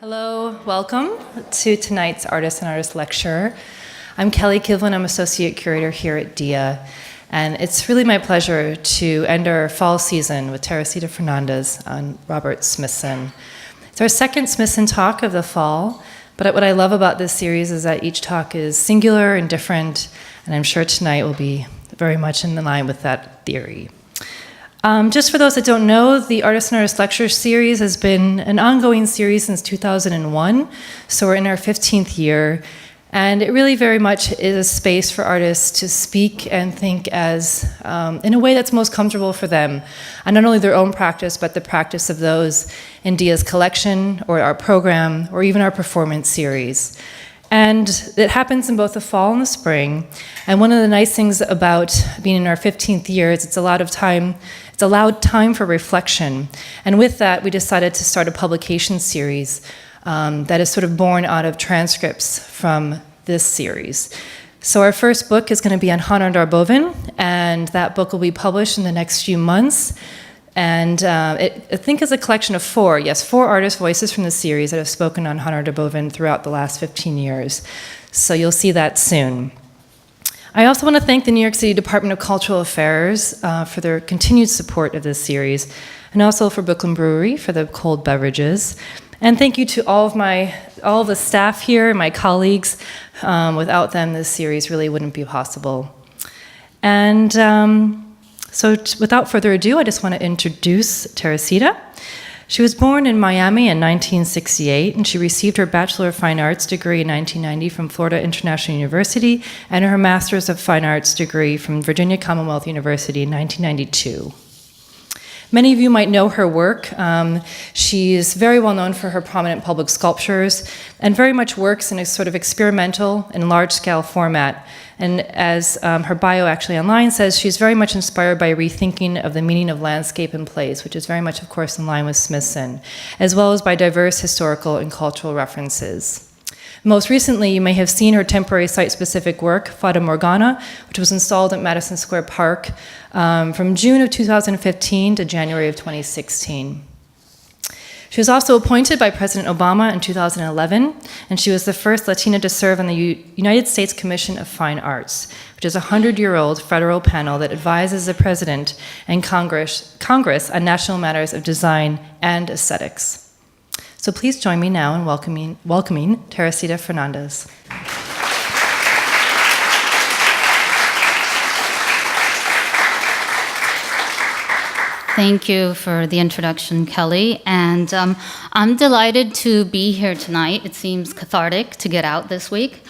Hello, welcome to tonight's Artist and Artist Lecture. I'm Kelly Kivlin, I'm Associate Curator here at DIA, and it's really my pleasure to end our fall season with Teresita Fernández on Robert Smithson. It's our second Smithson talk of the fall, but what I love about this series is that each talk is singular and different, and I'm sure tonight will be very much in line with that theory. Just for those that don't know, the Artist and Artist Lecture series has been an ongoing series since 2001, so we're in our 15th year, and it really very much is a space for artists to speak and think as, in a way that's most comfortable for them, and not only their own practice, but the practice of those in DIA's collection, or our program, or even our performance series. And it happens in both the fall and the spring. And one of the nice things about being in our 15th year is it's allowed time for reflection. And with that, we decided to start a publication series that is sort of born out of transcripts from this series. So our first book is going to be on Hannah Darbovin, and that book will be published in the next few months. And I think it's a collection of four artist voices from the series that have spoken on Hannah Darbovin throughout the last 15 years. So you'll see that soon. I also want to thank the New York City Department of Cultural Affairs for their continued support of this series, and also for Brooklyn Brewery for the cold beverages. And thank you to all of the staff here and my colleagues. Without them, this series really wouldn't be possible. And so without further ado, I just want to introduce Teresita. She was born in Miami in 1968, and she received her Bachelor of Fine Arts degree in 1990 from Florida International University and her Master's of Fine Arts degree from Virginia Commonwealth University in 1992. Many of you might know her work. She is very well known for her prominent public sculptures and very much works in a sort of experimental and large-scale format. And as her bio actually online says, she's very much inspired by rethinking of the meaning of landscape and place, which is very much, of course, in line with Smithson, as well as by diverse historical and cultural references. Most recently, you may have seen her temporary site-specific work, Fata Morgana, which was installed at Madison Square Park from June of 2015 to January of 2016. She was also appointed by President Obama in 2011, and she was the first Latina to serve on the United States Commission of Fine Arts, which is a 100-year-old federal panel that advises the President and Congress on national matters of design and aesthetics. So please join me now in welcoming Teresita Fernández. Thank you for the introduction, Kelly. And I'm delighted to be here tonight. It seems cathartic to get out this week.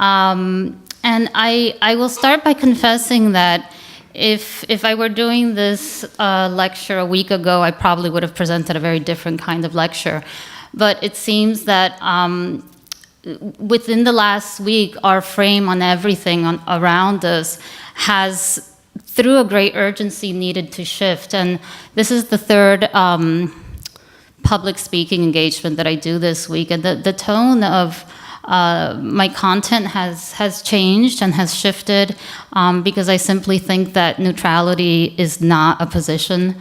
And I will start by confessing that if I were doing this lecture a week ago, I probably would have presented a very different kind of lecture. But it seems that within the last week, our frame on everything around us has, through a great urgency, needed to shift. And this is the third public speaking engagement that I do this week. And the tone of my content has changed and has shifted because I simply think that neutrality is not a position.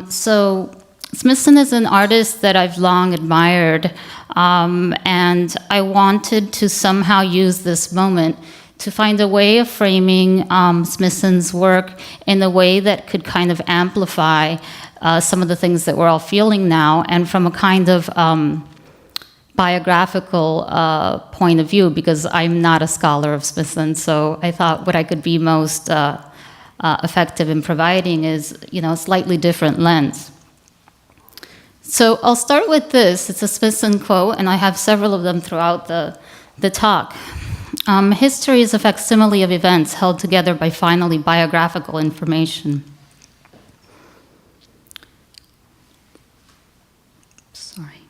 So Smithson is an artist that I've long admired, and I wanted to somehow use this moment to find a way of framing Smithson's work in a way that could kind of amplify some of the things that we're all feeling now, and from a kind of biographical point of view, because I'm not a scholar of Smithson, so I thought what I could be most effective in providing is, a slightly different lens. So I'll start with this. It's a Smithson quote, and I have several of them throughout the talk. History is a facsimile of events held together by finally biographical information. Sorry.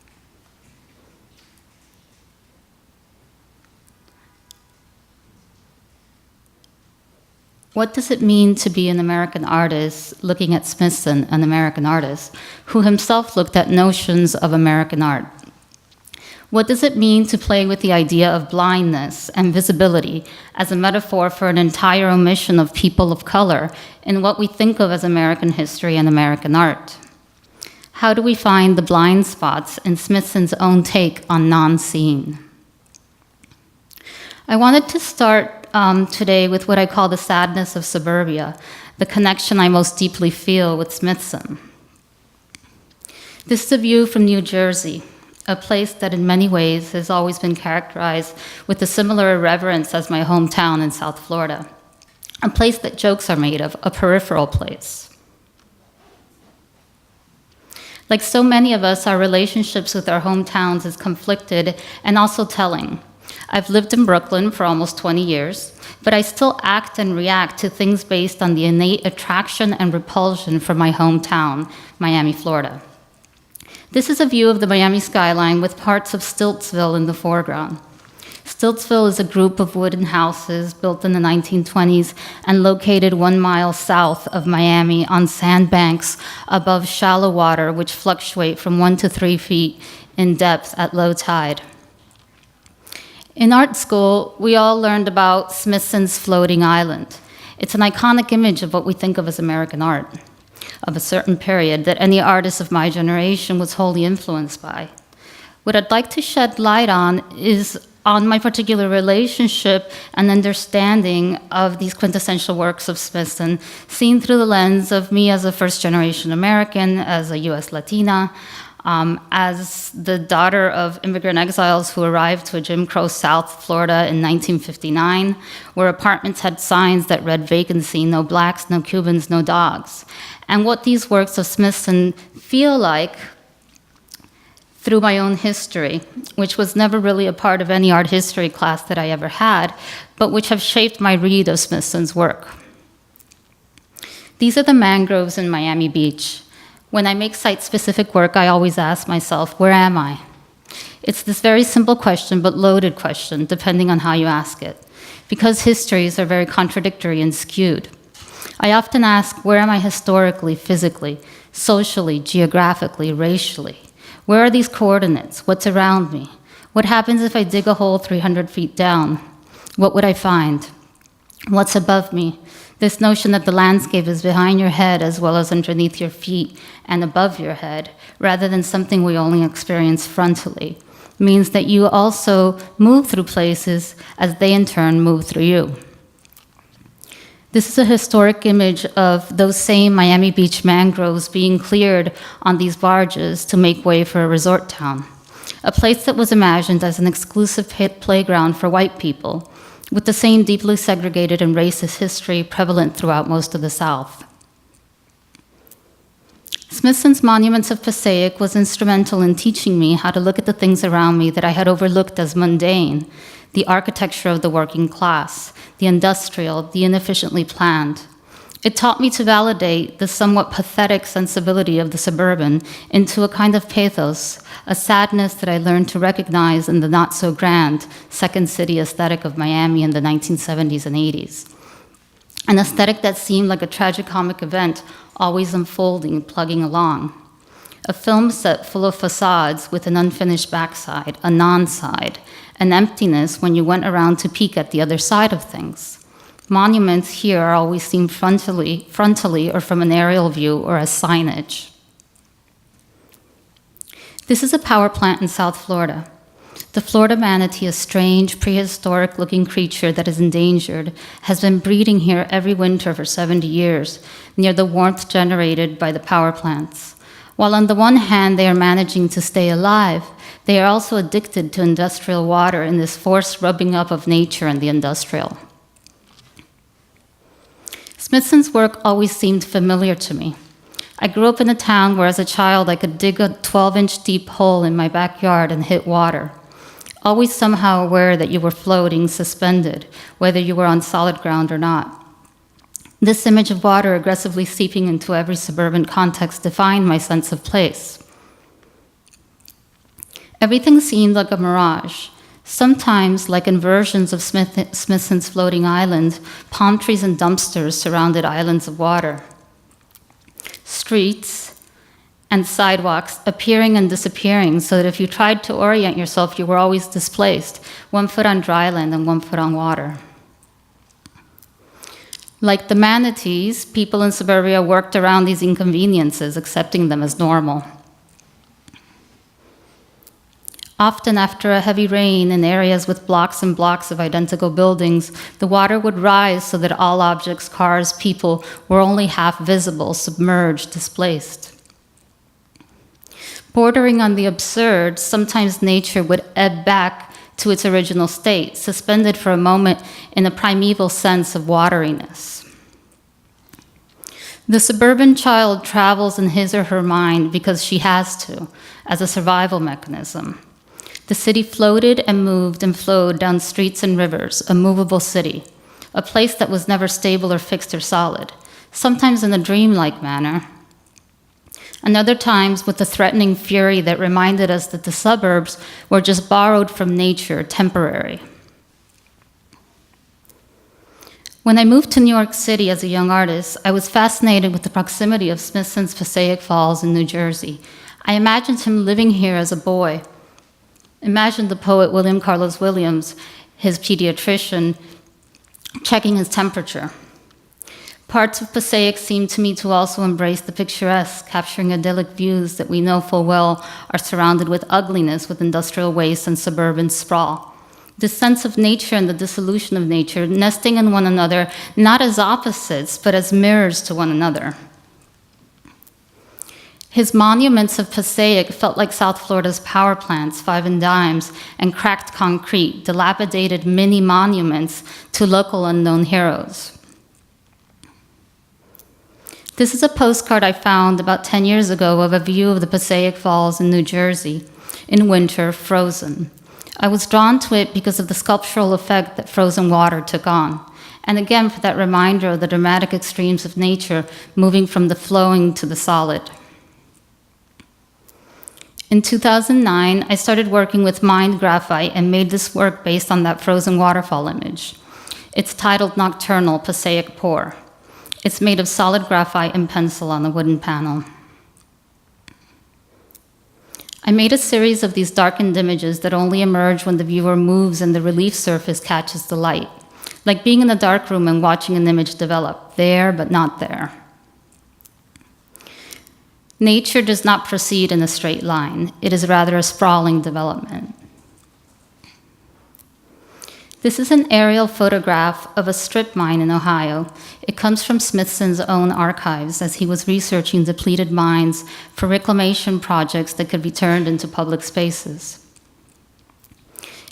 What does it mean to be an American artist, looking at Smithson, an American artist, who himself looked at notions of American art? What does it mean to play with the idea of blindness and visibility as a metaphor for an entire omission of people of color in what we think of as American history and American art? How do we find the blind spots in Smithson's own take on non-seeing? I wanted to start today with what I call the sadness of suburbia, the connection I most deeply feel with Smithson. This is a view from New Jersey, a place that in many ways has always been characterized with a similar irreverence as my hometown in South Florida, a place that jokes are made of, a peripheral place. Like so many of us, our relationships with our hometowns is conflicted and also telling. I've lived in Brooklyn for almost 20 years, but I still act and react to things based on the innate attraction and repulsion from my hometown, Miami, Florida. This is a view of the Miami skyline with parts of Stiltsville in the foreground. Stiltsville is a group of wooden houses built in the 1920s and located 1 mile south of Miami on sandbanks above shallow water, which fluctuate from 1 to 3 feet in depth at low tide. In art school, we all learned about Smithson's floating island. It's an iconic image of what we think of as American art, of a certain period that any artist of my generation was wholly influenced by. What I'd like to shed light on is on my particular relationship and understanding of these quintessential works of Smithson, seen through the lens of me as a first-generation American, as a US Latina, as the daughter of immigrant exiles who arrived to a Jim Crow South Florida in 1959, where apartments had signs that read vacancy, no blacks, no Cubans, no dogs. And what these works of Smithson feel like through my own history, which was never really a part of any art history class that I ever had, but which have shaped my read of Smithson's work. These are the mangroves in Miami Beach. When I make site-specific work, I always ask myself, where am I? It's this very simple question, but loaded question, depending on how you ask it, because histories are very contradictory and skewed. I often ask, where am I historically, physically, socially, geographically, racially? Where are these coordinates? What's around me? What happens if I dig a hole 300 feet down? What would I find? What's above me? This notion that the landscape is behind your head as well as underneath your feet and above your head, rather than something we only experience frontally, means that you also move through places as they in turn move through you. This is a historic image of those same Miami Beach mangroves being cleared on these barges to make way for a resort town, a place that was imagined as an exclusive playground for white people, with the same deeply segregated and racist history prevalent throughout most of the South. Smithson's Monuments of Passaic was instrumental in teaching me how to look at the things around me that I had overlooked as mundane, the architecture of the working class, the industrial, the inefficiently planned. It taught me to validate the somewhat pathetic sensibility of the suburban into a kind of pathos, a sadness that I learned to recognize in the not-so-grand second city aesthetic of Miami in the 1970s and 80s. An aesthetic that seemed like a tragicomic event, always unfolding, plugging along. A film set full of facades with an unfinished backside, a non-side, an emptiness when you went around to peek at the other side of things. Monuments here are always seen frontally or from an aerial view or as signage. This is a power plant in South Florida. The Florida manatee, a strange, prehistoric-looking creature that is endangered, has been breeding here every winter for 70 years, near the warmth generated by the power plants. While on the one hand they are managing to stay alive, they are also addicted to industrial water in this forced rubbing up of nature and the industrial. Smithson's work always seemed familiar to me. I grew up in a town where as a child I could dig a 12-inch deep hole in my backyard and hit water, always somehow aware that you were floating, suspended, whether you were on solid ground or not. This image of water aggressively seeping into every suburban context defined my sense of place. Everything seemed like a mirage. Sometimes, like in versions of Smithson's floating island, palm trees and dumpsters surrounded islands of water. Streets and sidewalks appearing and disappearing so that if you tried to orient yourself, you were always displaced, 1 foot on dry land and 1 foot on water. Like the manatees, people in suburbia worked around these inconveniences, accepting them as normal. Often after a heavy rain in areas with blocks and blocks of identical buildings, the water would rise so that all objects, cars, people were only half visible, submerged, displaced. Bordering on the absurd, sometimes nature would ebb back to its original state, suspended for a moment in a primeval sense of wateriness. The suburban child travels in his or her mind because she has to, as a survival mechanism. The city floated and moved and flowed down streets and rivers, a movable city, a place that was never stable or fixed or solid, sometimes in a dreamlike manner, and other times with a threatening fury that reminded us that the suburbs were just borrowed from nature, temporary. When I moved to New York City as a young artist, I was fascinated with the proximity of Smithson's Passaic Falls in New Jersey. I imagined him living here as a boy. Imagine the poet William Carlos Williams, his pediatrician, checking his temperature. Parts of Passaic seemed to me to also embrace the picturesque, capturing idyllic views that we know full well are surrounded with ugliness, with industrial waste and suburban sprawl. This sense of nature and the dissolution of nature, nesting in one another, not as opposites, but as mirrors to one another. His monuments of Passaic felt like South Florida's power plants, five and dimes, and cracked concrete, dilapidated mini monuments to local unknown heroes. This is a postcard I found about 10 years ago of a view of the Passaic Falls in New Jersey, in winter, frozen. I was drawn to it because of the sculptural effect that frozen water took on, and again for that reminder of the dramatic extremes of nature moving from the flowing to the solid. In 2009, I started working with mined graphite and made this work based on that frozen waterfall image. It's titled Nocturnal Passaic Pour. It's made of solid graphite and pencil on a wooden panel. I made a series of these darkened images that only emerge when the viewer moves and the relief surface catches the light, like being in a dark room and watching an image develop, there but not there. Nature does not proceed in a straight line. It is rather a sprawling development. This is an aerial photograph of a strip mine in Ohio. It comes from Smithson's own archives as he was researching depleted mines for reclamation projects that could be turned into public spaces.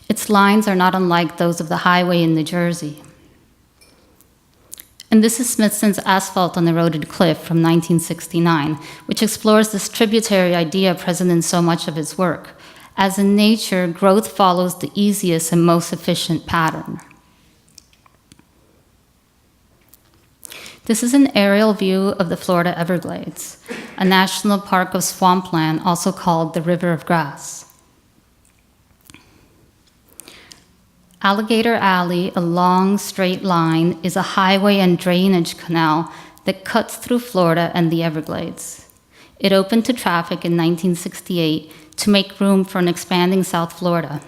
Its lines are not unlike those of the highway in New Jersey. And this is Smithson's Asphalt on Eroded Cliff from 1969, which explores this tributary idea present in so much of his work. As in nature, growth follows the easiest and most efficient pattern. This is an aerial view of the Florida Everglades, a national park of swampland also called the River of Grass. Alligator Alley, a long straight line, is a highway and drainage canal that cuts through Florida and the Everglades. It opened to traffic in 1968 to make room for an expanding South Florida.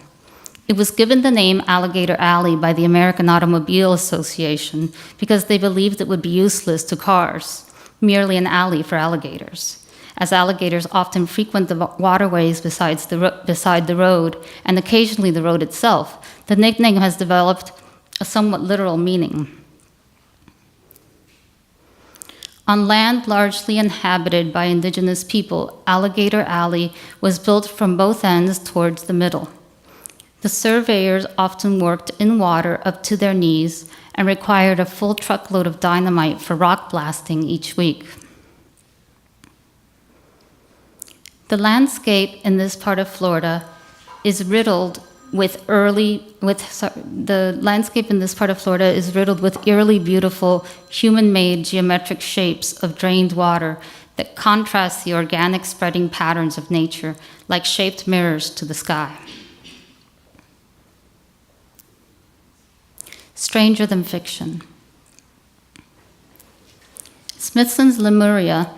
It was given the name Alligator Alley by the American Automobile Association because they believed it would be useless to cars, merely an alley for alligators. As alligators often frequent the waterways beside the road, and occasionally the road itself, the nickname has developed a somewhat literal meaning. On land largely inhabited by indigenous people, Alligator Alley was built from both ends towards the middle. The surveyors often worked in water up to their knees and required a full truckload of dynamite for rock blasting each week. The landscape in this part of Florida is riddled with eerily beautiful human-made geometric shapes of drained water that contrast the organic spreading patterns of nature like shaped mirrors to the sky. Stranger than fiction. Smithson's Lemuria,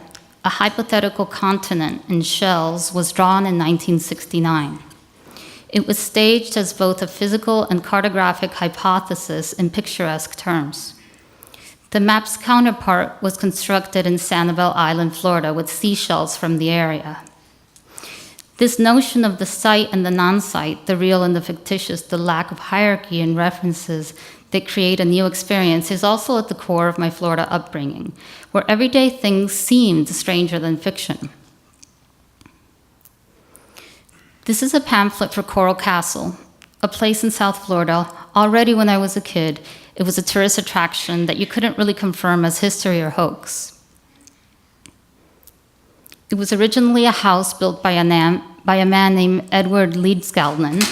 a hypothetical continent in shells, was drawn in 1969. It was staged as both a physical and cartographic hypothesis in picturesque terms. The map's counterpart was constructed in Sanibel Island, Florida, with seashells from the area. This notion of the site and the non-site, the real and the fictitious, the lack of hierarchy and references that create a new experience is also at the core of my Florida upbringing, where everyday things seemed stranger than fiction. This is a pamphlet for Coral Castle, a place in South Florida. Already when I was a kid, it was a tourist attraction that you couldn't really confirm as history or hoax. It was originally a house built by a man named Edward Leedskalnin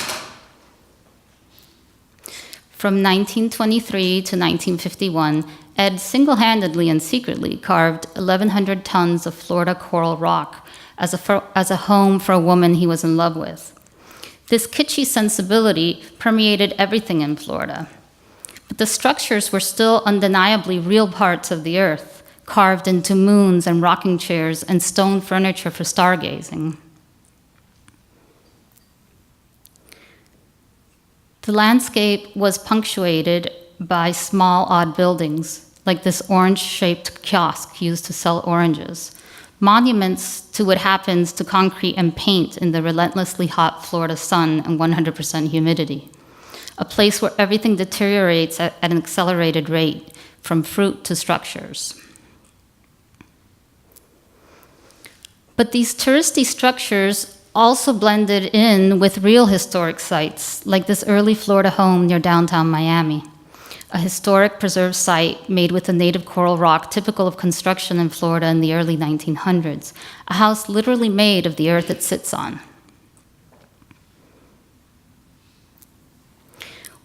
from 1923 to 1951. Ed single-handedly and secretly carved 1,100 tons of Florida coral rock as a home for a woman he was in love with. This kitschy sensibility permeated everything in Florida, but the structures were still undeniably real parts of the earth, carved into moons and rocking chairs and stone furniture for stargazing. The landscape was punctuated by small, odd buildings, like this orange-shaped kiosk used to sell oranges, monuments to what happens to concrete and paint in the relentlessly hot Florida sun and 100% humidity, a place where everything deteriorates at an accelerated rate, from fruit to structures. But these touristy structures also blended in with real historic sites, like this early Florida home near downtown Miami, a historic preserved site made with a native coral rock typical of construction in Florida in the early 1900s, a house literally made of the earth it sits on.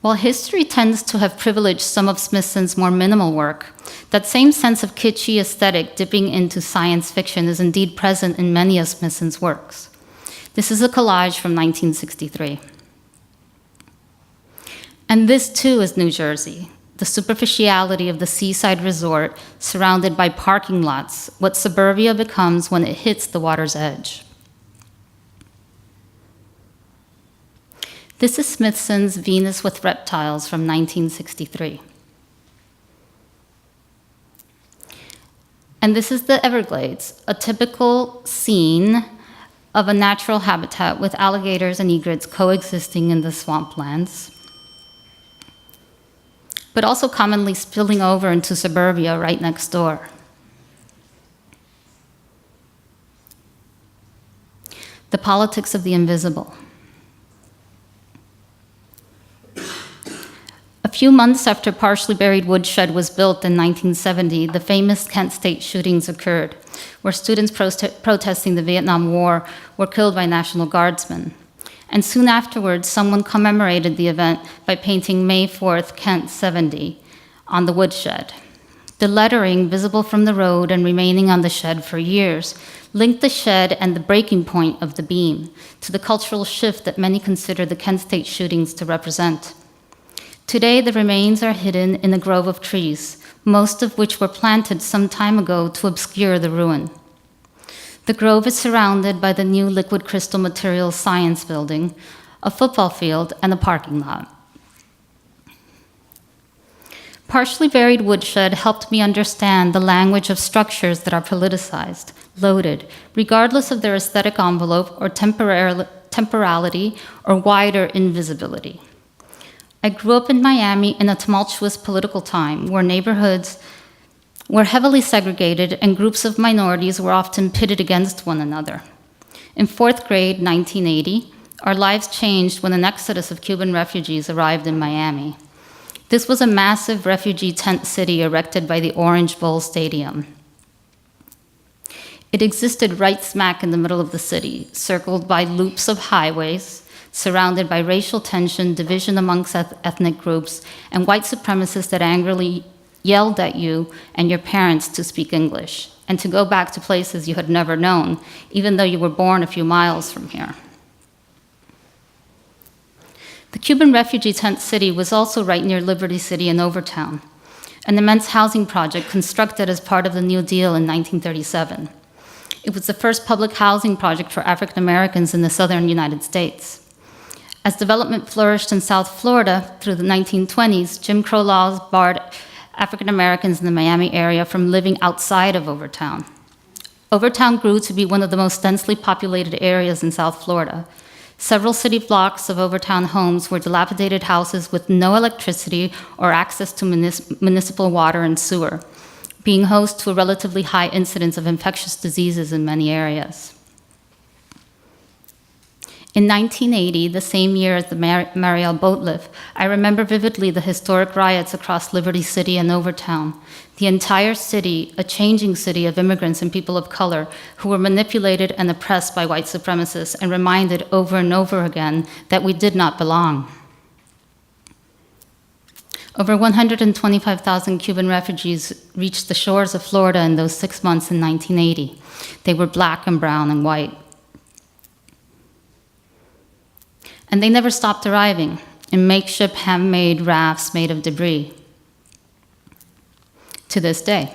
While history tends to have privileged some of Smithson's more minimal work, that same sense of kitschy aesthetic dipping into science fiction is indeed present in many of Smithson's works. This is a collage from 1963. And this too is New Jersey, the superficiality of the seaside resort surrounded by parking lots, what suburbia becomes when it hits the water's edge. This is Smithson's Venus with Reptiles from 1963. And this is the Everglades, a typical scene of a natural habitat with alligators and egrets coexisting in the swamplands, but also commonly spilling over into suburbia right next door. The politics of the invisible. A few months after Partially Buried Woodshed was built in 1970, the famous Kent State shootings occurred, where students protesting the Vietnam War were killed by National Guardsmen. And soon afterwards, someone commemorated the event by painting May 4th, Kent 70 on the woodshed. The lettering, visible from the road and remaining on the shed for years, linked the shed and the breaking point of the beam to the cultural shift that many consider the Kent State shootings to represent. Today, the remains are hidden in a grove of trees, most of which were planted some time ago to obscure the ruin. The grove is surrounded by the new liquid crystal materials science building, a football field, and a parking lot. Partially Buried Woodshed helped me understand the language of structures that are politicized, loaded, regardless of their aesthetic envelope or temporality or wider invisibility. I grew up in Miami in a tumultuous political time where neighborhoods were heavily segregated and groups of minorities were often pitted against one another. In fourth grade, 1980, our lives changed when an exodus of Cuban refugees arrived in Miami. This was a massive refugee tent city erected by the Orange Bowl Stadium. It existed right smack in the middle of the city, circled by loops of highways, surrounded by racial tension, division amongst ethnic groups, and white supremacists that angrily yelled at you and your parents to speak English, and to go back to places you had never known, even though you were born a few miles from here. The Cuban refugee tent city was also right near Liberty City in Overtown, an immense housing project constructed as part of the New Deal in 1937. It was the first public housing project for African Americans in the southern United States. As development flourished in South Florida through the 1920s, Jim Crow laws barred African Americans in the Miami area from living outside of Overtown. Overtown grew to be one of the most densely populated areas in South Florida. Several city blocks of Overtown homes were dilapidated houses with no electricity or access to municipal water and sewer, being host to a relatively high incidence of infectious diseases in many areas. In 1980, the same year as the Mariel boat lift, I remember vividly the historic riots across Liberty City and Overtown. The entire city, a changing city of immigrants and people of color who were manipulated and oppressed by white supremacists and reminded over and over again that we did not belong. Over 125,000 Cuban refugees reached the shores of Florida in those 6 months in 1980. They were black and brown and white. And they never stopped arriving in makeshift handmade rafts made of debris. To this day.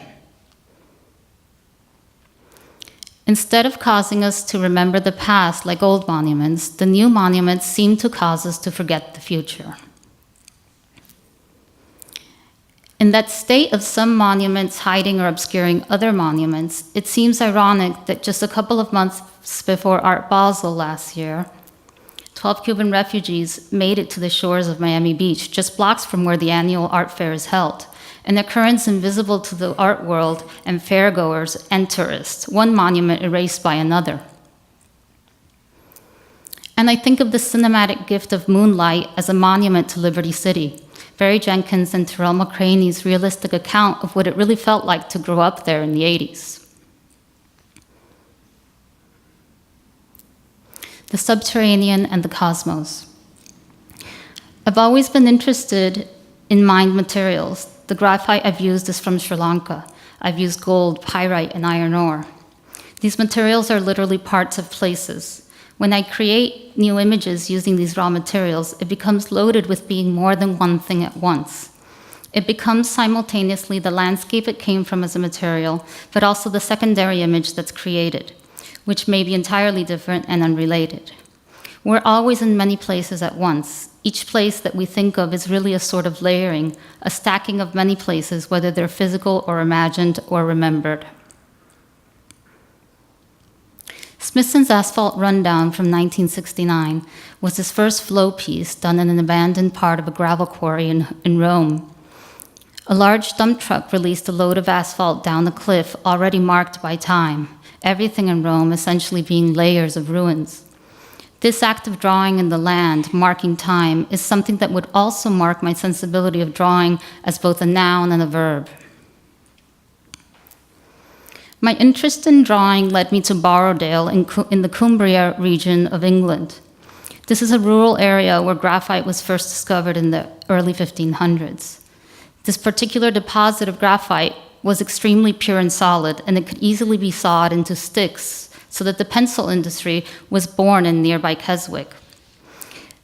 Instead of causing us to remember the past like old monuments, the new monuments seem to cause us to forget the future. In that state of some monuments hiding or obscuring other monuments, it seems ironic that just a couple of months before Art Basel last year, 12 Cuban refugees made it to the shores of Miami Beach, just blocks from where the annual art fair is held, an occurrence invisible to the art world and fairgoers and tourists, one monument erased by another. And I think of the cinematic gift of moonlight as a monument to Liberty City, Barry Jenkins and Terrell McCraney's realistic account of what it really felt like to grow up there in the 80s. The subterranean and the cosmos. I've always been interested in mined materials. The graphite I've used is from Sri Lanka. I've used gold, pyrite, and iron ore. These materials are literally parts of places. When I create new images using these raw materials, it becomes loaded with being more than one thing at once. It becomes simultaneously the landscape it came from as a material, but also the secondary image that's created, which may be entirely different and unrelated. We're always in many places at once. Each place that we think of is really a sort of layering, a stacking of many places, whether they're physical or imagined or remembered. Smithson's Asphalt Rundown from 1969 was his first flow piece done in an abandoned part of a gravel quarry in Rome. A large dump truck released a load of asphalt down a cliff already marked by time, everything in Rome essentially being layers of ruins. This act of drawing in the land, marking time, is something that would also mark my sensibility of drawing as both a noun and a verb. My interest in drawing led me to Borrowdale in the Cumbria region of England. This is a rural area where graphite was first discovered in the early 1500s. This particular deposit of graphite was extremely pure and solid, and it could easily be sawed into sticks, so that the pencil industry was born in nearby Keswick.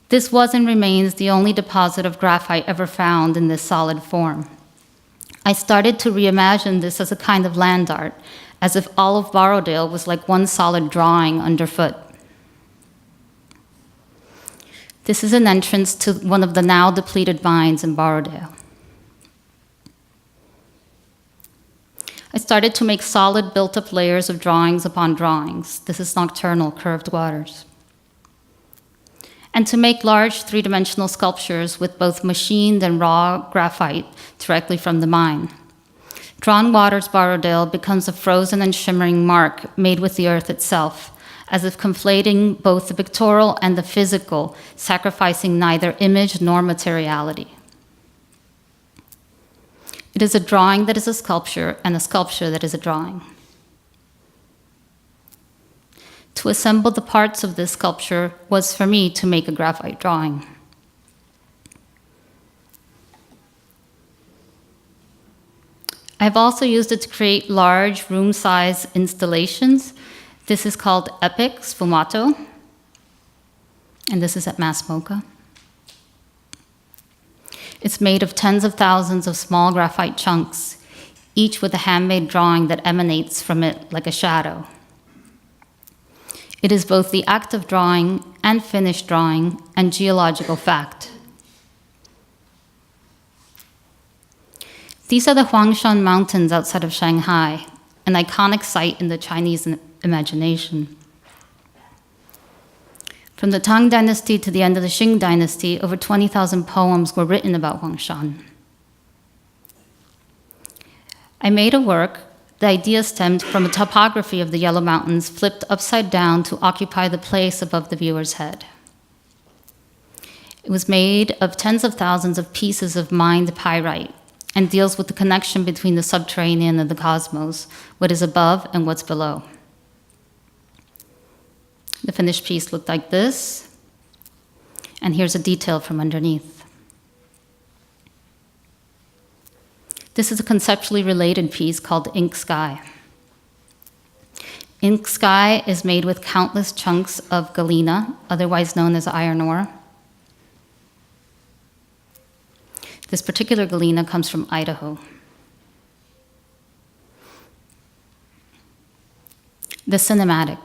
This was and remains the only deposit of graphite ever found in this solid form. I started to reimagine this as a kind of land art, as if all of Borrowdale was like one solid drawing underfoot. This is an entrance to one of the now depleted mines in Borrowdale. I started to make solid, built-up layers of drawings upon drawings. This is nocturnal, curved waters. And to make large three-dimensional sculptures with both machined and raw graphite directly from the mine. Drawn Waters Borrowdale becomes a frozen and shimmering mark made with the earth itself, as if conflating both the pictorial and the physical, sacrificing neither image nor materiality. It is a drawing that is a sculpture, and a sculpture that is a drawing. To assemble the parts of this sculpture was for me to make a graphite drawing. I've also used it to create large room-size installations. This is called Epic Sfumato, and this is at Mass MoCA. It's made of tens of thousands of small graphite chunks, each with a handmade drawing that emanates from it like a shadow. It is both the act of drawing and finished drawing and geological fact. These are the Huangshan Mountains outside of Shanghai, an iconic site in the Chinese imagination. From the Tang Dynasty to the end of the Qing Dynasty, over 20,000 poems were written about Huangshan. I made a work. The idea stemmed from a topography of the Yellow Mountains flipped upside down to occupy the place above the viewer's head. It was made of tens of thousands of pieces of mined pyrite and deals with the connection between the subterranean and the cosmos, what is above and what's below. The finished piece looked like this, and here's a detail from underneath. This is a conceptually related piece called Ink Sky. Ink Sky is made with countless chunks of galena, otherwise known as iron ore. This particular galena comes from Idaho. The cinematic.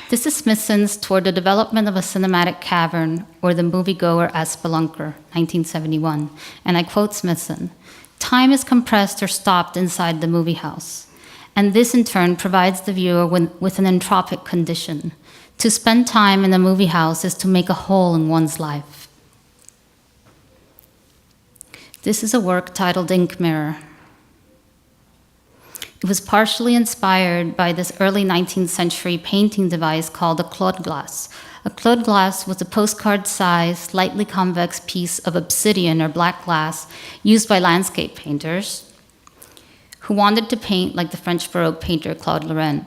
This is Smithson's Toward the Development of a Cinematic Cavern, or the Moviegoer as Spelunker, 1971. And I quote Smithson, "Time is compressed or stopped inside the movie house. And this in turn provides the viewer with an entropic condition. To spend time in a movie house is to make a hole in one's life." This is a work titled Ink Mirror. It was partially inspired by this early 19th century painting device called a Claude glass. A Claude glass was a postcard-sized, slightly convex piece of obsidian or black glass used by landscape painters who wanted to paint like the French Baroque painter Claude Lorrain.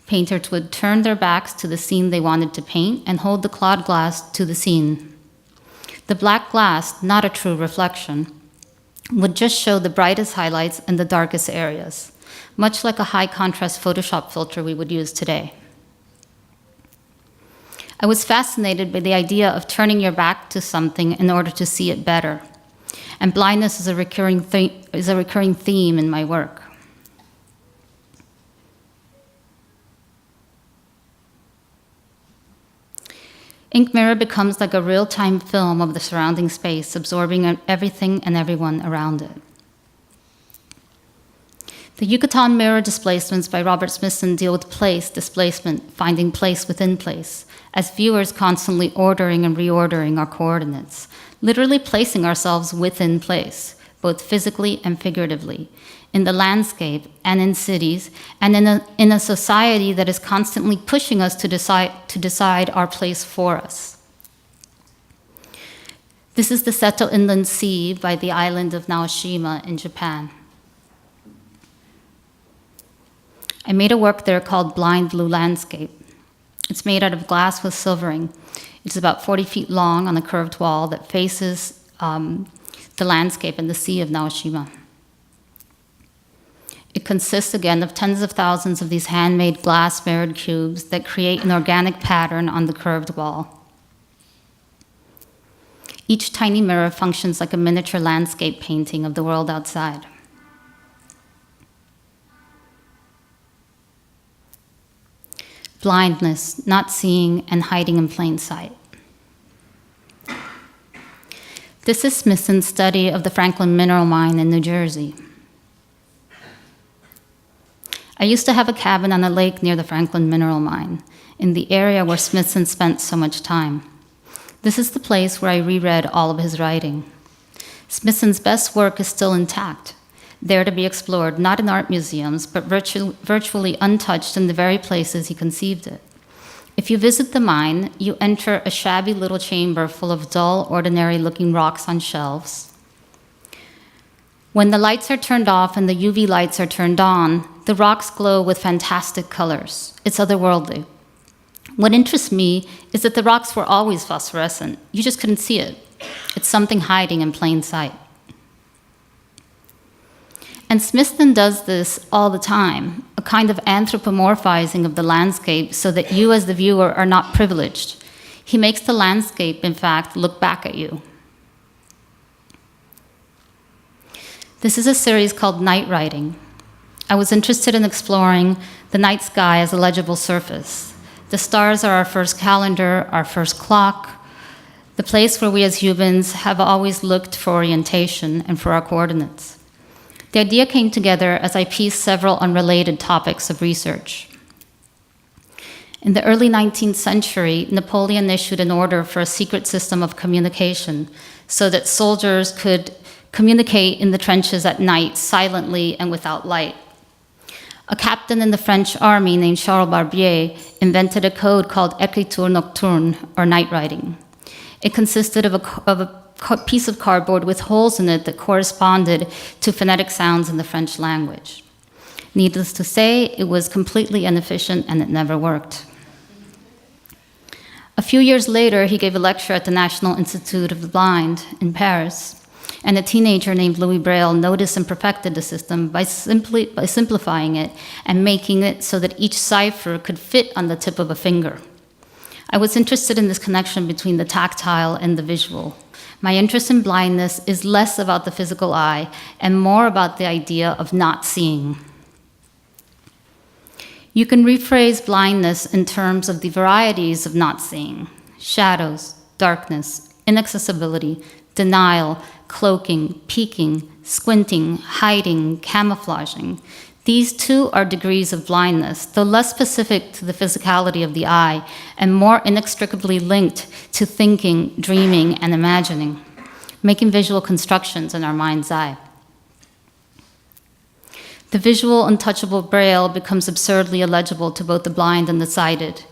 Painters would turn their backs to the scene they wanted to paint and hold the Claude glass to the scene. The black glass, not a true reflection, would just show the brightest highlights and the darkest areas, much like a high-contrast Photoshop filter we would use today. I was fascinated by the idea of turning your back to something in order to see it better, and blindness is a recurring theme in my work. Ink Mirror becomes like a real-time film of the surrounding space, absorbing everything and everyone around it. The Yucatan mirror displacements by Robert Smithson deal with place displacement, finding place within place, as viewers constantly ordering and reordering our coordinates, literally placing ourselves within place, both physically and figuratively, in the landscape and in cities, and in a society that is constantly pushing us to decide our place for us. This is the Seto Inland Sea by the island of Naoshima in Japan. I made a work there called Blind Blue Landscape. It's made out of glass with silvering. It's about 40 feet long on a curved wall that faces the landscape and the sea of Naoshima. It consists, again, of tens of thousands of these handmade glass mirrored cubes that create an organic pattern on the curved wall. Each tiny mirror functions like a miniature landscape painting of the world outside. Blindness, not seeing and hiding in plain sight. This is Smithson's study of the Franklin mineral mine in New Jersey. I used to have a cabin on a lake near the Franklin mineral mine, in the area where Smithson spent so much time. This is the place where I reread all of his writing. Smithson's best work is still intact, there to be explored not in art museums, but virtually untouched in the very places he conceived it. If you visit the mine, you enter a shabby little chamber full of dull, ordinary-looking rocks on shelves. When the lights are turned off and the UV lights are turned on, the rocks glow with fantastic colors. It's otherworldly. What interests me is that the rocks were always phosphorescent. You just couldn't see it. It's something hiding in plain sight. And Smithson does this all the time, a kind of anthropomorphizing of the landscape so that you as the viewer are not privileged. He makes the landscape, in fact, look back at you. This is a series called Night Writing. I was interested in exploring the night sky as a legible surface. The stars are our first calendar, our first clock, the place where we as humans have always looked for orientation and for our coordinates. The idea came together as I pieced several unrelated topics of research. In the early 19th century, Napoleon issued an order for a secret system of communication so that soldiers could communicate in the trenches at night silently and without light. A captain in the French army named Charles Barbier invented a code called écriture nocturne, or night writing. It consisted of a piece of cardboard with holes in it that corresponded to phonetic sounds in the French language. Needless to say, it was completely inefficient and it never worked. A few years later, he gave a lecture at the National Institute of the Blind in Paris, and a teenager named Louis Braille noticed and perfected the system by simplifying it and making it so that each cipher could fit on the tip of a finger. I was interested in this connection between the tactile and the visual. My interest in blindness is less about the physical eye and more about the idea of not seeing. You can rephrase blindness in terms of the varieties of not seeing: shadows, darkness, inaccessibility, denial, cloaking, peeking, squinting, hiding, camouflaging. These too are degrees of blindness, though less specific to the physicality of the eye and more inextricably linked to thinking, dreaming, and imagining, making visual constructions in our mind's eye. The visual, untouchable Braille becomes absurdly illegible to both the blind and the sighted.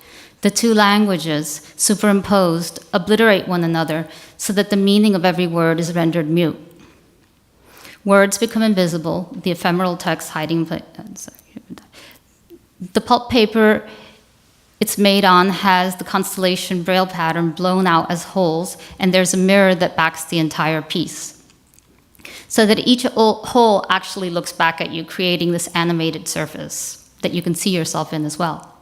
The two languages, superimposed, obliterate one another so that the meaning of every word is rendered mute. Words become invisible, the ephemeral text hiding. The pulp paper it's made on has the constellation Braille pattern blown out as holes, and there's a mirror that backs the entire piece, so that each hole actually looks back at you, creating this animated surface that you can see yourself in as well.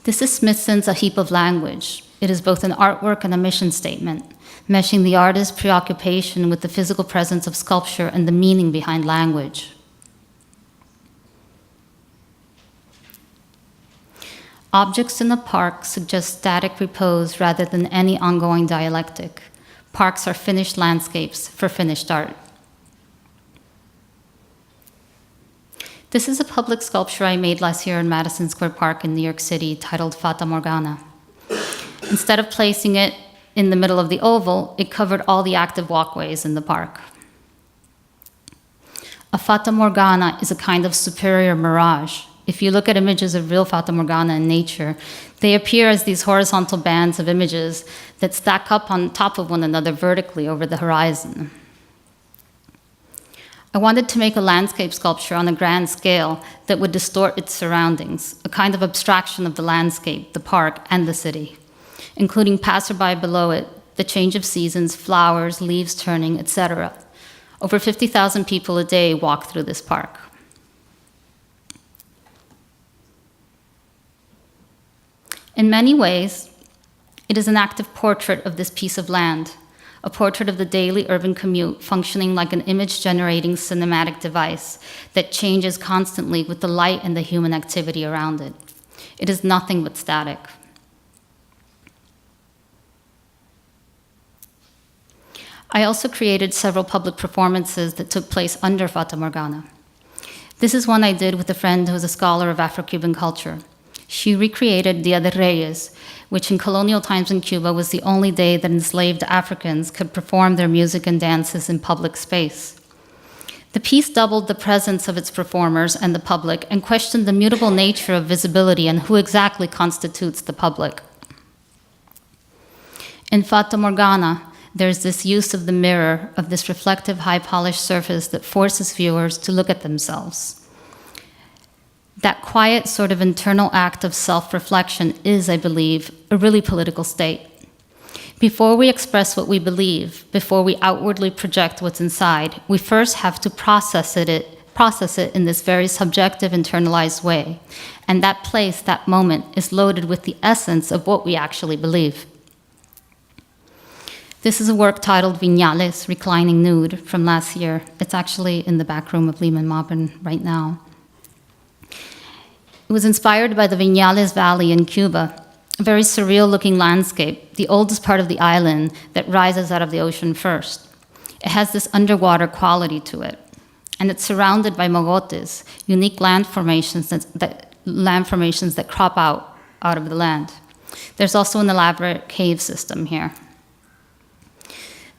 This is Smithson's A Heap of Language. It is both an artwork and a mission statement, meshing the artist's preoccupation with the physical presence of sculpture and the meaning behind language. Objects in the park suggest static repose rather than any ongoing dialectic. Parks are finished landscapes for finished art. This is a public sculpture I made last year in Madison Square Park in New York City titled Fata Morgana. Instead of placing it in the middle of the oval, it covered all the active walkways in the park. A Fata Morgana is a kind of superior mirage. If you look at images of real Fata Morgana in nature, they appear as these horizontal bands of images that stack up on top of one another vertically over the horizon. I wanted to make a landscape sculpture on a grand scale that would distort its surroundings, a kind of abstraction of the landscape, the park, and the city, including passerby below it, the change of seasons, flowers, leaves turning, etc. Over 50,000 people a day walk through this park. In many ways, it is an active portrait of this piece of land, a portrait of the daily urban commute functioning like an image-generating cinematic device that changes constantly with the light and the human activity around it. It is nothing but static. I also created several public performances that took place under Fata Morgana. This is one I did with a friend who is a scholar of Afro-Cuban culture. She recreated Dia de Reyes, which in colonial times in Cuba was the only day that enslaved Africans could perform their music and dances in public space. The piece doubled the presence of its performers and the public and questioned the mutable nature of visibility and who exactly constitutes the public. In Fata Morgana, there's this use of the mirror, of this reflective, high-polished surface that forces viewers to look at themselves. That quiet sort of internal act of self-reflection is, I believe, a really political state. Before we express what we believe, before we outwardly project what's inside, we first have to process it in this very subjective, internalized way. And that place, that moment, is loaded with the essence of what we actually believe. This is a work titled Viñales, Reclining Nude, from last year. It's actually in the back room of Lehman Maupin right now. It was inspired by the Viñales Valley in Cuba, a very surreal-looking landscape, the oldest part of the island that rises out of the ocean first. It has this underwater quality to it, and it's surrounded by mogotes, unique land formations that crop out of the land. There's also an elaborate cave system here.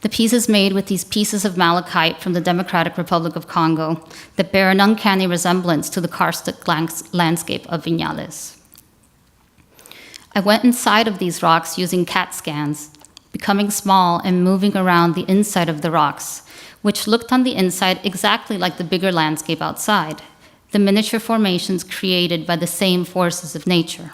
The piece is made with these pieces of malachite from the Democratic Republic of Congo that bear an uncanny resemblance to the karstic landscape of Viñales. I went inside of these rocks using CAT scans, becoming small and moving around the inside of the rocks, which looked on the inside exactly like the bigger landscape outside, the miniature formations created by the same forces of nature.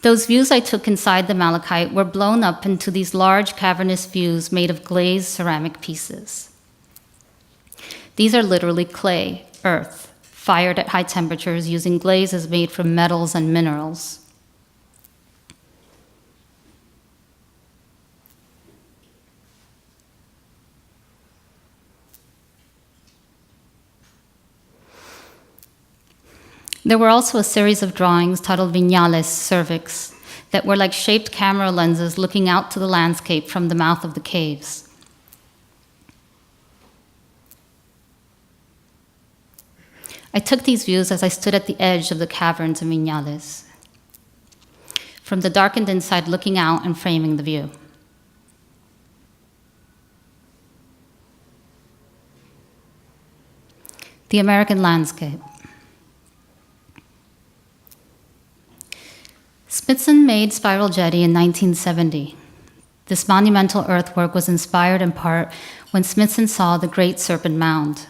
Those views I took inside the malachite were blown up into these large cavernous views made of glazed ceramic pieces. These are literally clay, earth, fired at high temperatures using glazes made from metals and minerals. There were also a series of drawings titled Viñales Cervix that were like shaped camera lenses looking out to the landscape from the mouth of the caves. I took these views as I stood at the edge of the caverns in Viñales, from the darkened inside looking out and framing the view. The American landscape. Smithson made Spiral Jetty in 1970. This monumental earthwork was inspired in part when Smithson saw the Great Serpent Mound,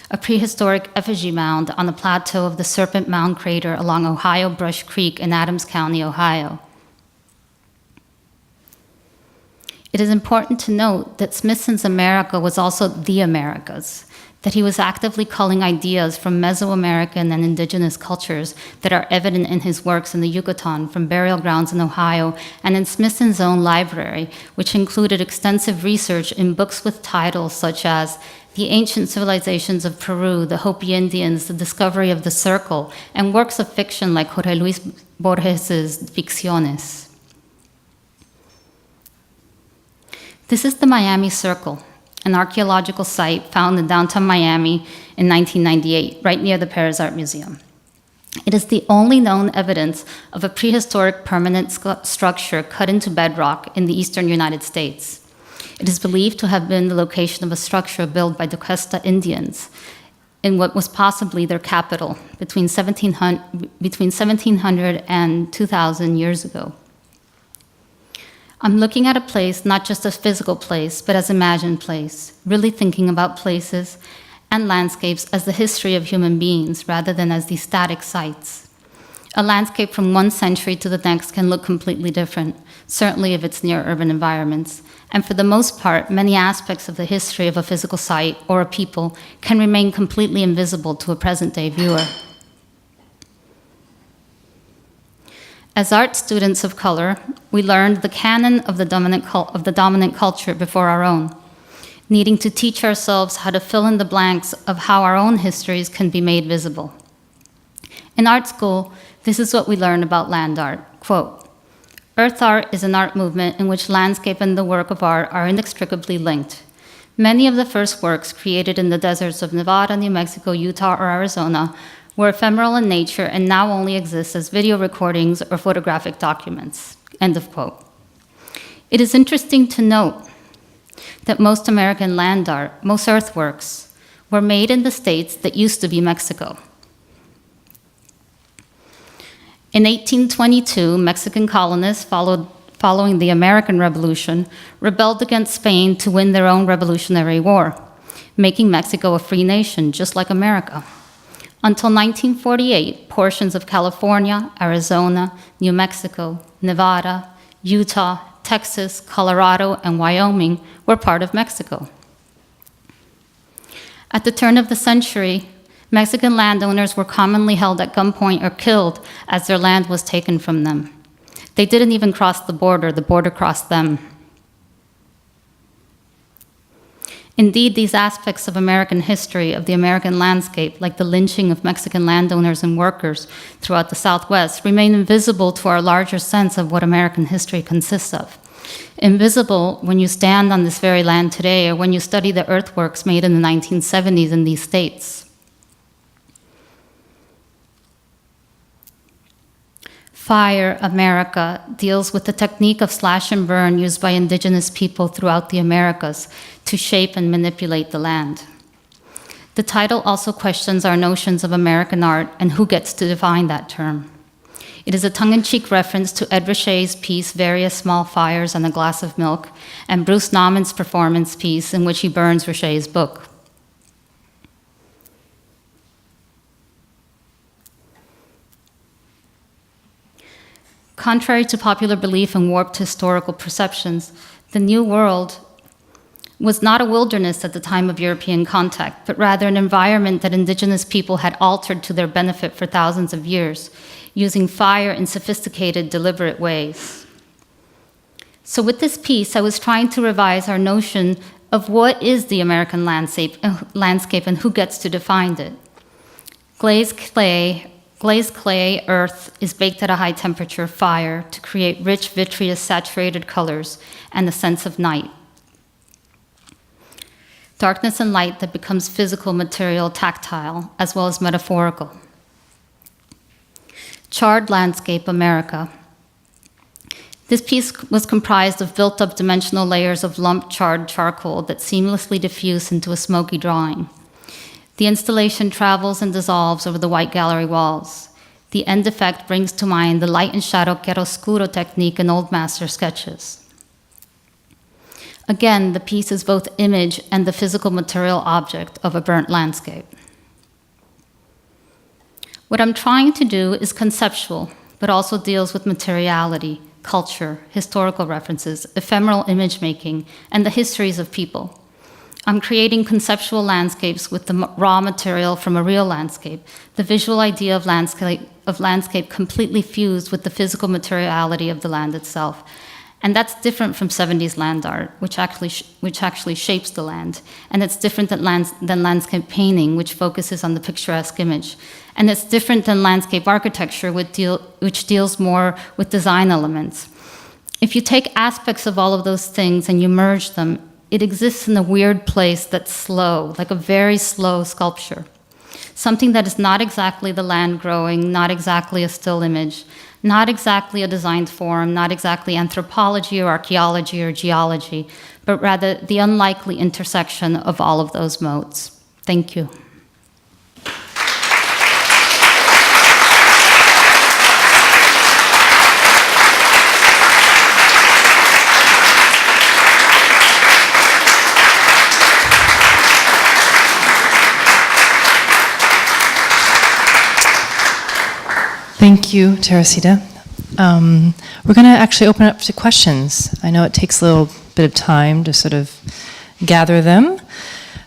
a prehistoric effigy mound on the plateau of the Serpent Mound crater along Ohio Brush Creek in Adams County, Ohio. It is important to note that Smithson's America was also the Americas, that he was actively culling ideas from Mesoamerican and indigenous cultures that are evident in his works in the Yucatan, from burial grounds in Ohio, and in Smithson's own library, which included extensive research in books with titles such as The Ancient Civilizations of Peru, The Hopi Indians, The Discovery of the Circle, and works of fiction like Jorge Luis Borges's Ficciones. This is the Miami Circle, an archaeological site found in downtown Miami in 1998, right near the Paris Art Museum. It is the only known evidence of a prehistoric permanent structure cut into bedrock in the eastern United States. It is believed to have been the location of a structure built by the Cuesta Indians in what was possibly their capital between 1700 and 2000 years ago. I'm looking at a place, not just as physical place, but as imagined place, really thinking about places and landscapes as the history of human beings rather than as these static sites. A landscape from one century to the next can look completely different, certainly if it's near urban environments. And for the most part, many aspects of the history of a physical site or a people can remain completely invisible to a present-day viewer. As art students of color, we learned the canon of the dominant culture before our own, needing to teach ourselves how to fill in the blanks of how our own histories can be made visible. In art school, this is what we learn about land art. Quote, "Earth art is an art movement in which landscape and the work of art are inextricably linked. Many of the first works created in the deserts of Nevada, New Mexico, Utah, or Arizona were ephemeral in nature and now only exist as video recordings or photographic documents." End of quote. It is interesting to note that most American land art, most earthworks, were made in the states that used to be Mexico. In 1822, Mexican colonists, following the American Revolution, rebelled against Spain to win their own Revolutionary War, making Mexico a free nation, just like America. Until 1948, portions of California, Arizona, New Mexico, Nevada, Utah, Texas, Colorado, and Wyoming were part of Mexico. At the turn of the century, Mexican landowners were commonly held at gunpoint or killed as their land was taken from them. They didn't even cross the border crossed them. Indeed, these aspects of American history, of the American landscape, like the lynching of Mexican landowners and workers throughout the Southwest, remain invisible to our larger sense of what American history consists of. Invisible when you stand on this very land today or when you study the earthworks made in the 1970s in these states. Fire America deals with the technique of slash and burn used by indigenous people throughout the Americas to shape and manipulate the land. The title also questions our notions of American art and who gets to define that term. It is a tongue-in-cheek reference to Ed Ruscha's piece, Various Small Fires and a Glass of Milk, and Bruce Nauman's performance piece in which he burns Ruscha's book. Contrary to popular belief and warped historical perceptions, the New World was not a wilderness at the time of European contact, but rather an environment that indigenous people had altered to their benefit for thousands of years, using fire in sophisticated, deliberate ways. So with this piece, I was trying to revise our notion of what is the American landscape and who gets to define it. Glazed clay earth is baked at a high temperature fire to create rich, vitreous, saturated colors and a sense of night. Darkness and light that becomes physical, material, tactile, as well as metaphorical. Charred landscape America. This piece was comprised of built-up dimensional layers of lumped charred charcoal that seamlessly diffuse into a smoky drawing. The installation travels and dissolves over the white gallery walls. The end effect brings to mind the light and shadow chiaroscuro technique in old master sketches. Again, the piece is both image and the physical material object of a burnt landscape. What I'm trying to do is conceptual, but also deals with materiality, culture, historical references, ephemeral image making, and the histories of people. I'm creating conceptual landscapes with the raw material from a real landscape, the visual idea of landscape completely fused with the physical materiality of the land itself. And that's different from 70s land art, which actually shapes the land. And it's different than landscape painting, which focuses on the picturesque image. And it's different than landscape architecture, which deals more with design elements. If you take aspects of all of those things and you merge them, it exists in a weird place that's slow, like a very slow sculpture. Something that is not exactly the land growing, not exactly a still image, not exactly a designed form, not exactly anthropology or archaeology or geology, but rather the unlikely intersection of all of those modes. Thank you. Thank you, Teresita. We're going to actually open up to questions. I know it takes a little bit of time to sort of gather them.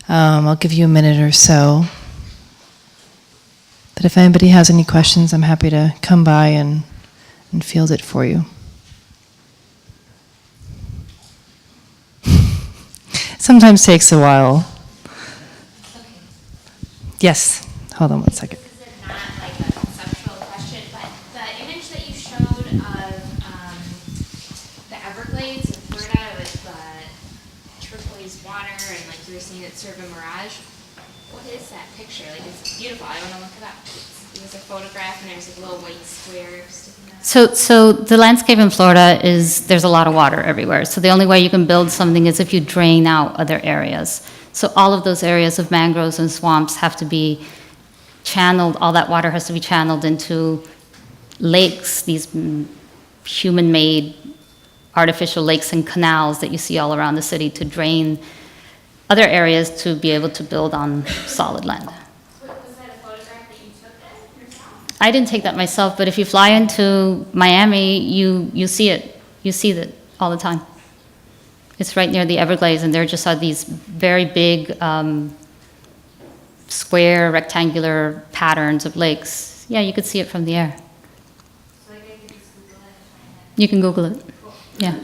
I'll give you a minute or so. But if anybody has any questions, I'm happy to come by and field it for you. Sometimes takes a while. Yes, hold on one second. Sort of a mirage. What is that picture? Like, it's beautiful. I want to look it up. It was a photograph, and there's a little white square sticking out. So the landscape in Florida there's a lot of water everywhere. So the only way you can build something is if you drain out other areas. So all of those areas of mangroves and swamps have to be channeled. All that water has to be channeled into lakes, these human-made artificial lakes and canals that you see all around the city to drain other areas to be able to build on solid land. Was that a photograph that you took then yourself? I didn't take that myself, but if you fly into Miami, you see it. You see it all the time. It's right near the Everglades, and there just are these very big square, rectangular patterns of lakes. Yeah, you could see it from the air. So I can just Google it. You can Google it. Cool. Yeah.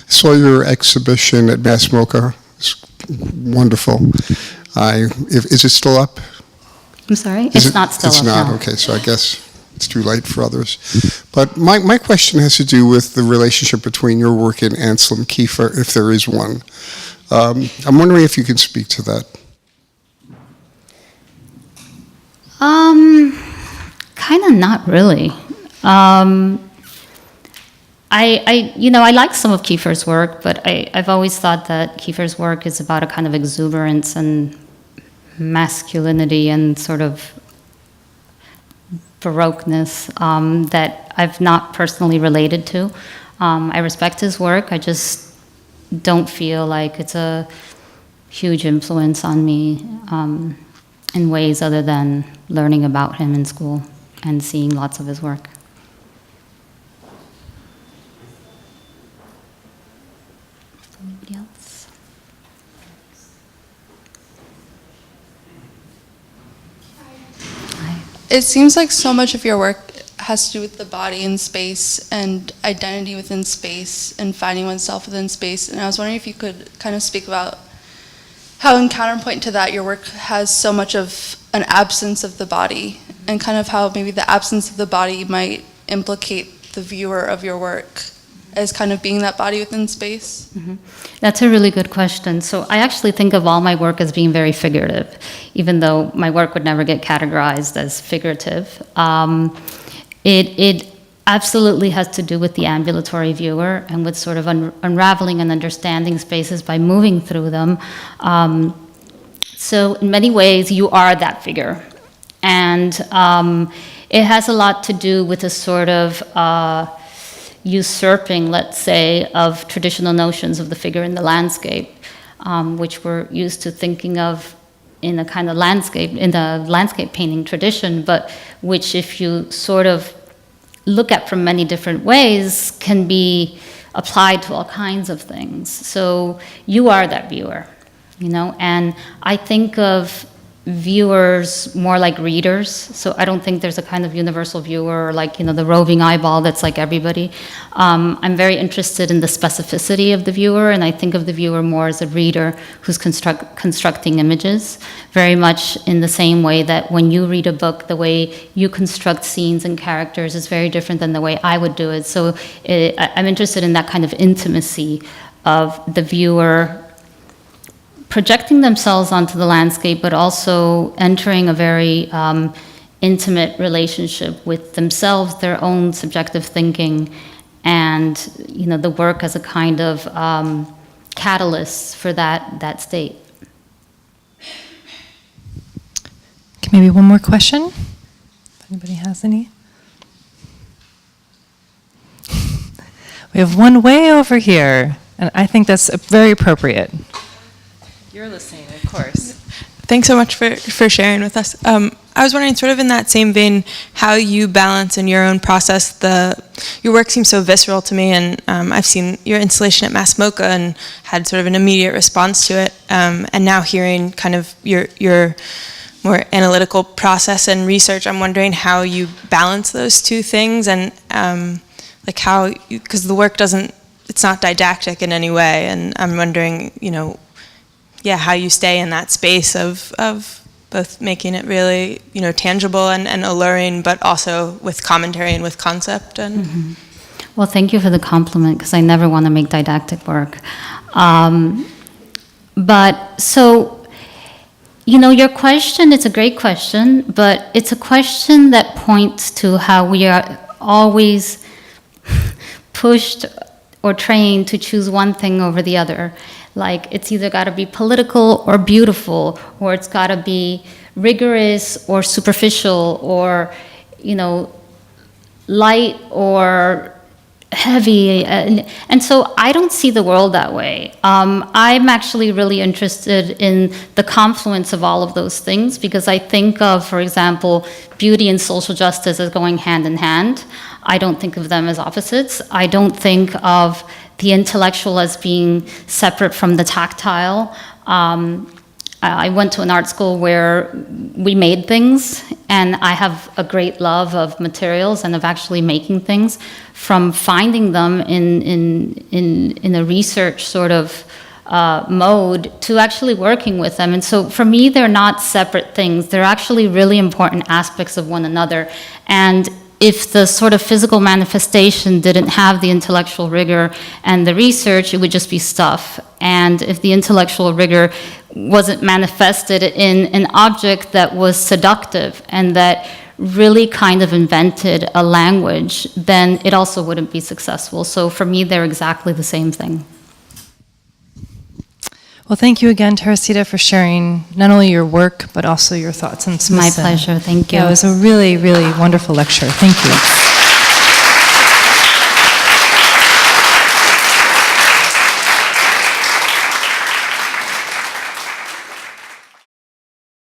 Saw your exhibition at Mass MoCA. It's wonderful. Is it still up? I'm sorry? Is It's not still It's up not, now. okay, so I guess it's too late for others. But my question has to do with the relationship between your work and Anselm Kiefer, if there is one. I'm wondering if you can speak to that. Kind of not really. I like some of Kiefer's work, but I've always thought that Kiefer's work is about a kind of exuberance and masculinity and sort of baroqueness that I've not personally related to. I respect his work, I just don't feel like it's a huge influence on me in ways other than learning about him in school and seeing lots of his work. Anybody else? Hi. It seems like so much of your work has to do with the body in space and identity within space and finding oneself within space. And I was wondering if you could kind of speak about how, in counterpoint to that, your work has so much of an absence of the body, and kind of how maybe the absence of the body might implicate the viewer of your work as kind of being that body within space. Mm-hmm. That's a really good question. So I actually think of all my work as being very figurative, even though my work would never get categorized as figurative. It absolutely has to do with the ambulatory viewer and with sort of unraveling and understanding spaces by moving through them. So in many ways, you are that figure. And it has a lot to do with a sort of usurping, let's say, of traditional notions of the figure in the landscape, which we're used to thinking of in a kind of landscape, in the landscape painting tradition, but which, if you sort of look at from many different ways, can be applied to all kinds of things. So you are that viewer, you know, and I think of viewers more like readers. So I don't think there's a kind of universal viewer, like, you know, the roving eyeball that's like everybody. I'm very interested in the specificity of the viewer, and I think of the viewer more as a reader who's constructing images, very much in the same way that when you read a book, the way you construct scenes and characters is very different than the way I would do it. So I'm interested in that kind of intimacy of the viewer projecting themselves onto the landscape, but also entering a very intimate relationship with themselves, their own subjective thinking, and, you know, the work as a kind of catalyst for that state. Okay, maybe one more question, if anybody has any. We have one way over here, and I think that's very appropriate. You're listening, of course. Thanks so much for sharing with us. I was wondering, sort of in that same vein, how you balance in your own process your work seems so visceral to me, and I've seen your installation at Mass MoCA and had sort of an immediate response to it, and now hearing kind of your more analytical process and research, I'm wondering how you balance those two things, and like how, because the work it's not didactic in any way, and I'm wondering, you know, how you stay in that space of both making it really, you know, tangible and alluring, but also with commentary and with concept. And Mm-hmm. Well, thank you for the compliment, because I never want to make didactic work. But so, you know, your question, it's a great question, but it's a question that points to how we are always pushed or trained to choose one thing over the other. Like, it's either got to be political or beautiful, or it's got to be rigorous or superficial, or, you know, light or heavy. And so I don't see the world that way. I'm actually really interested in the confluence of all of those things, because I think of, for example, beauty and social justice as going hand in hand. I don't think of them as opposites. I don't think of the intellectual as being separate from the tactile. I went to an art school where we made things, and I have a great love of materials and of actually making things, from finding them in a research sort of mode to actually working with them. And so for me, they're not separate things. They're actually really important aspects of one another. And if the sort of physical manifestation didn't have the intellectual rigor and the research, it would just be stuff. And if the intellectual rigor wasn't manifested in an object that was seductive and that really kind of invented a language, then it also wouldn't be successful. So for me, they're exactly the same thing. Well, thank you again, Teresita, for sharing not only your work, but also your thoughts on Smithson. My pleasure. Thank you. Yeah, it was a really, really wonderful lecture. Thank you.